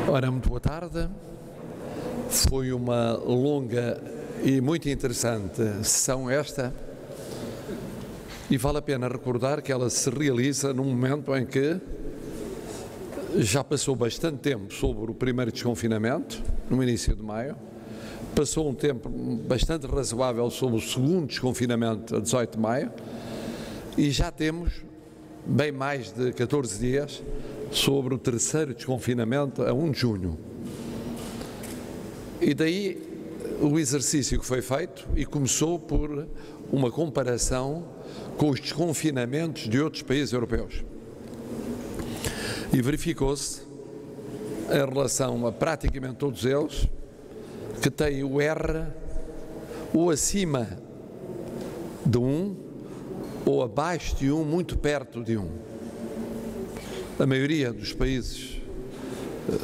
Ora, muito boa tarde. Foi uma longa e muito interessante sessão esta, e vale a pena recordar que ela se realiza num momento em que já passou bastante tempo sobre o primeiro desconfinamento, no início de maio, passou um tempo bastante razoável sobre o segundo desconfinamento, a 18 de maio, e já temos bem mais de 14 dias sobre o terceiro desconfinamento, a 1 de junho. E daí o exercício que foi feito, e começou por uma comparação com os desconfinamentos de outros países europeus. E verificou-se, em relação a praticamente todos eles, que tem o R ou acima de 1 ou abaixo de 1, muito perto de 1. A maioria dos países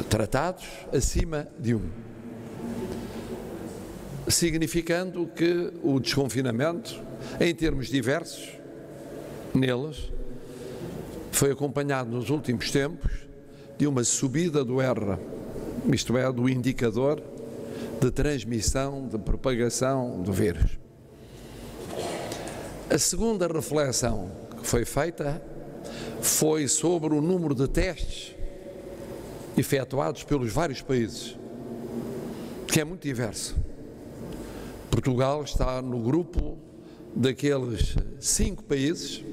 tratados acima de 1. Significando que o desconfinamento, em termos diversos, neles, foi acompanhado nos últimos tempos de uma subida do R, isto é, do indicador de transmissão, de propagação do vírus. A segunda reflexão que foi feita foi sobre o número de testes efetuados pelos vários países, que é muito diverso. Portugal está no grupo daqueles 5 países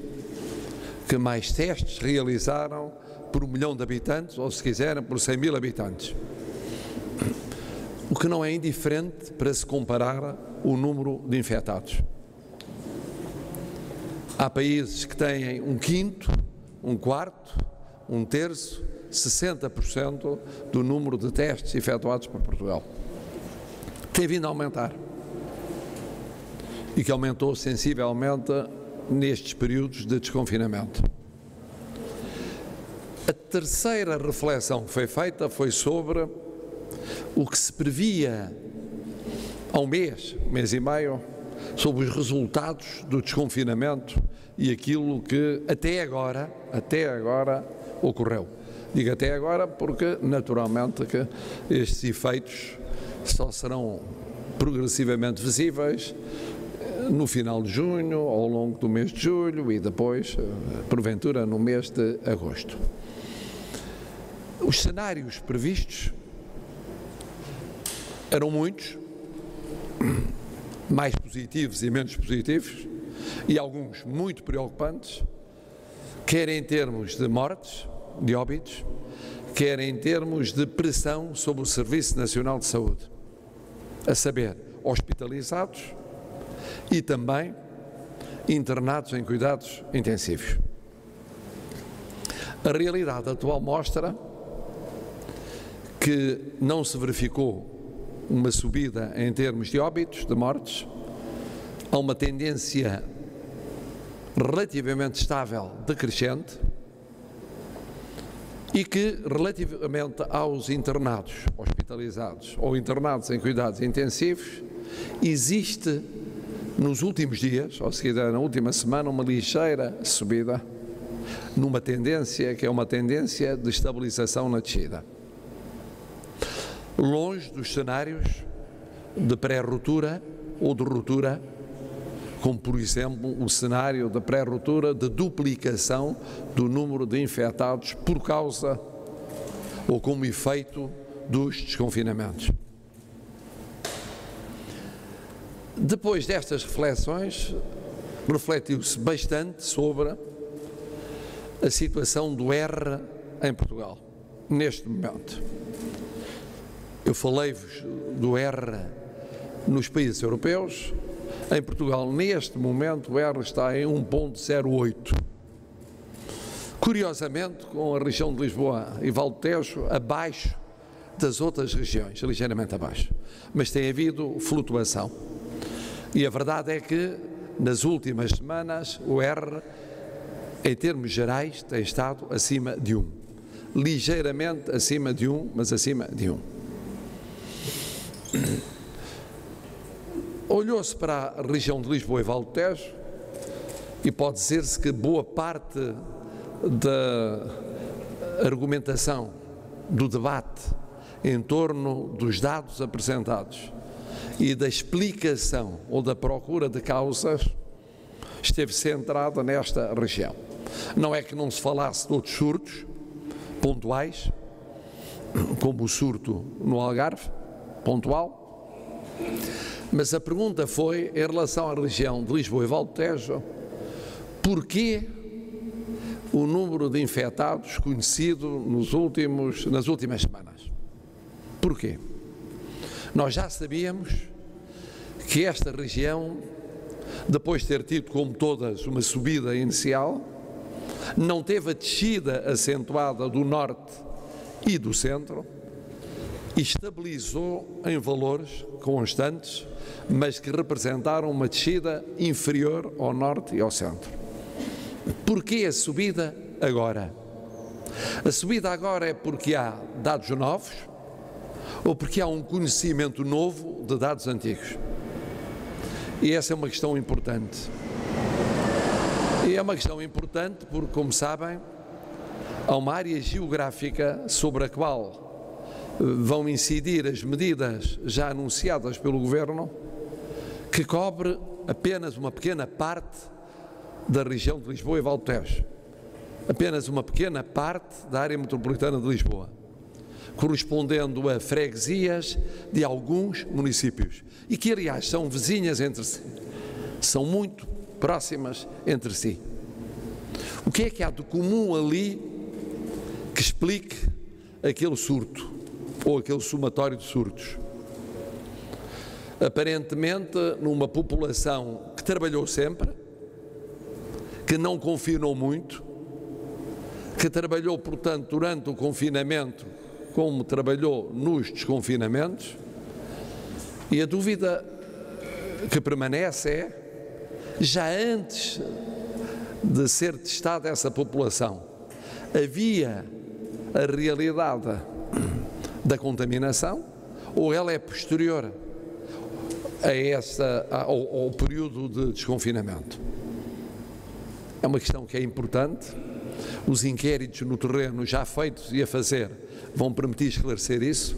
que mais testes realizaram por 1 milhão de habitantes, ou se quiserem, por 100 mil habitantes. O que não é indiferente para se comparar o número de infectados. Há países que têm 1/5, 1/4, 1/3, 60% do número de testes efetuados por Portugal. Tem vindo a aumentar. E que aumentou sensivelmente nestes períodos de desconfinamento. A terceira reflexão que foi feita foi sobre o que se previa há um mês e meio, sobre os resultados do desconfinamento e aquilo que até agora ocorreu. Digo até agora porque, naturalmente, que estes efeitos só serão progressivamente visíveis no final de junho, ao longo do mês de julho e depois, porventura, no mês de agosto. Os cenários previstos eram muitos, mais positivos e menos positivos, e alguns muito preocupantes, quer em termos de mortes, de óbitos, quer em termos de pressão sobre o Serviço Nacional de Saúde, a saber, hospitalizados e também internados em cuidados intensivos. A realidade atual mostra que não se verificou uma subida em termos de óbitos, de mortes. Há uma tendência relativamente estável decrescente e que, relativamente aos internados hospitalizados ou internados em cuidados intensivos, existe nos últimos dias, ou se quiser na última semana, uma ligeira subida numa tendência que é uma tendência de estabilização na descida. Longe dos cenários de pré-ruptura ou de ruptura, como por exemplo o cenário de pré-ruptura de duplicação do número de infectados por causa ou como efeito dos desconfinamentos. Depois destas reflexões, refletiu-se bastante sobre a situação do R em Portugal, neste momento. Eu falei-vos do R nos países europeus. Em Portugal, neste momento, o R está em 1,08. Curiosamente, com a região de Lisboa e Val do Tejo abaixo das outras regiões, ligeiramente abaixo. Mas tem havido flutuação. E a verdade é que, nas últimas semanas, o R, em termos gerais, tem estado acima de 1. Ligeiramente acima de 1, mas acima de 1. Olhou-se para a região de Lisboa e Val do Tejo e pode dizer-se que boa parte da argumentação, do debate em torno dos dados apresentados e da explicação ou da procura de causas esteve centrada nesta região. Não é que não se falasse de outros surtos pontuais, como o surto no Algarve, pontual, mas a pergunta foi, em relação à região de Lisboa e Val do Tejo, porquê o número de infectados conhecido nas últimas semanas? Porquê? Nós já sabíamos que esta região, depois de ter tido, como todas, uma subida inicial, não teve a descida acentuada do norte e do centro e estabilizou em valores constantes, mas que representaram uma descida inferior ao norte e ao centro. Porquê a subida agora? A subida agora é porque há dados novos ou porque há um conhecimento novo de dados antigos? E essa é uma questão importante. E é uma questão importante porque, como sabem, há uma área geográfica sobre a qual vão incidir as medidas já anunciadas pelo Governo, que cobre apenas uma pequena parte da região de Lisboa e Val do Tejo. Apenas uma pequena parte da área metropolitana de Lisboa, correspondendo a freguesias de alguns municípios e que, aliás, são vizinhas entre si, são muito próximas entre si. O que é que há de comum ali que explique aquele surto ou aquele somatório de surtos? Aparentemente, numa população que trabalhou sempre, que não confinou muito, que trabalhou, portanto, durante o confinamento como trabalhou nos desconfinamentos, e a dúvida que permanece é, já antes de ser testada essa população, havia a realidade da contaminação ou ela é posterior ao período de desconfinamento? É uma questão que é importante. Os inquéritos no terreno já feitos e a fazer vão permitir esclarecer isso.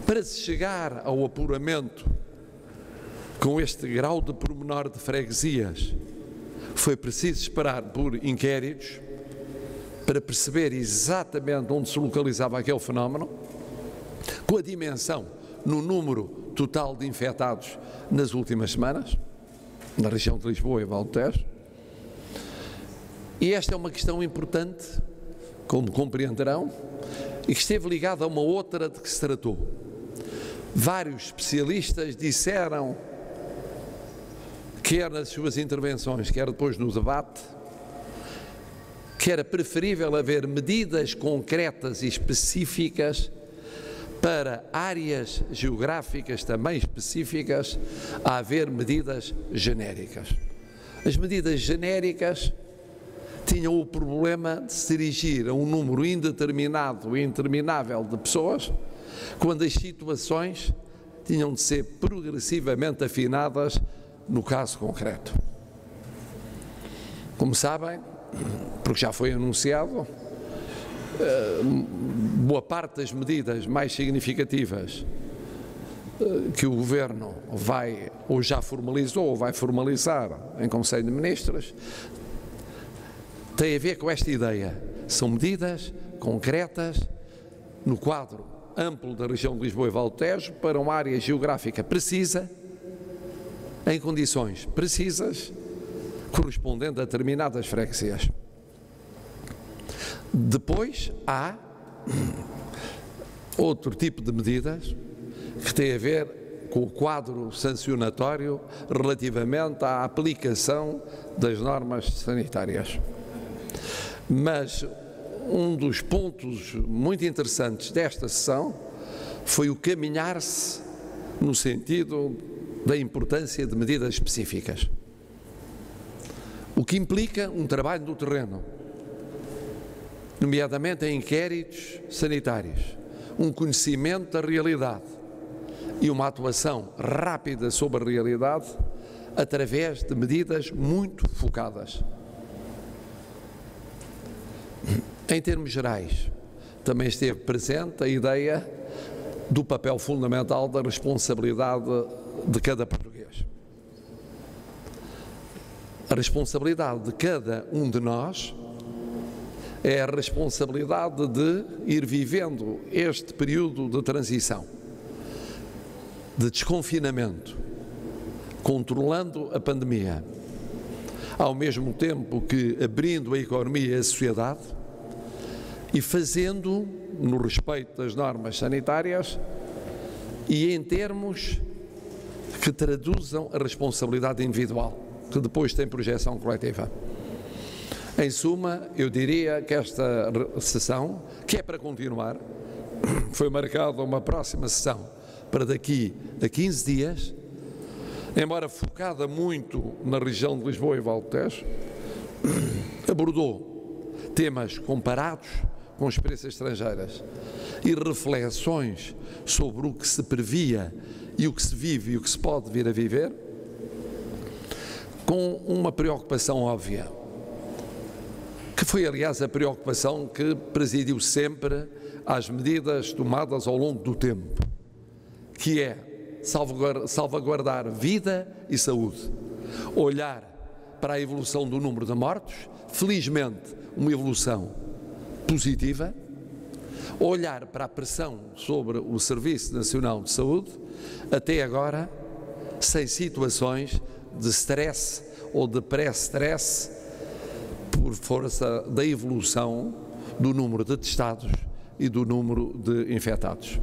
Para se chegar ao apuramento com este grau de pormenor de freguesias, foi preciso esperar por inquéritos para perceber exatamente onde se localizava aquele fenómeno, com a dimensão no número total de infectados nas últimas semanas, na região de Lisboa e Val do Tejo. E esta é uma questão importante, como compreenderão, e que esteve ligada a uma outra de que se tratou. Vários especialistas disseram, quer nas suas intervenções, quer depois no debate, que era preferível haver medidas concretas e específicas para áreas geográficas também específicas, a haver medidas genéricas. As medidas genéricas tinham o problema de se dirigir a um número indeterminado e interminável de pessoas, quando as situações tinham de ser progressivamente afinadas no caso concreto. Como sabem, porque já foi anunciado, boa parte das medidas mais significativas que o Governo vai, ou já formalizou, ou vai formalizar em Conselho de Ministros, tem a ver com esta ideia. São medidas concretas no quadro amplo da região de Lisboa e Val do Tejo para uma área geográfica precisa, em condições precisas, correspondendo a determinadas freguesias. Depois há outro tipo de medidas que tem a ver com o quadro sancionatório relativamente à aplicação das normas sanitárias. Mas um dos pontos muito interessantes desta sessão foi o caminhar-se no sentido da importância de medidas específicas, o que implica um trabalho no terreno, nomeadamente em inquéritos sanitários, um conhecimento da realidade e uma atuação rápida sobre a realidade através de medidas muito focadas. Em termos gerais, também esteve presente a ideia do papel fundamental da responsabilidade de cada português. A responsabilidade de cada um de nós é a responsabilidade de ir vivendo este período de transição, de desconfinamento, controlando a pandemia, ao mesmo tempo que abrindo a economia e a sociedade e fazendo no respeito das normas sanitárias e em termos que traduzam a responsabilidade individual, que depois tem projeção coletiva. Em suma, eu diria que esta sessão, que é para continuar, foi marcada uma próxima sessão para daqui a 15 dias, embora focada muito na região de Lisboa e Val Tejo, abordou temas comparados com experiências estrangeiras e reflexões sobre o que se previa e o que se vive e o que se pode vir a viver, com uma preocupação óbvia, que foi, aliás, a preocupação que presidiu sempre às medidas tomadas ao longo do tempo, que é salvaguardar vida e saúde, olhar para a evolução do número de mortos, felizmente uma evolução positiva, olhar para a pressão sobre o Serviço Nacional de Saúde, até agora sem situações de stress ou de pré-stress por força da evolução do número de testados e do número de infectados.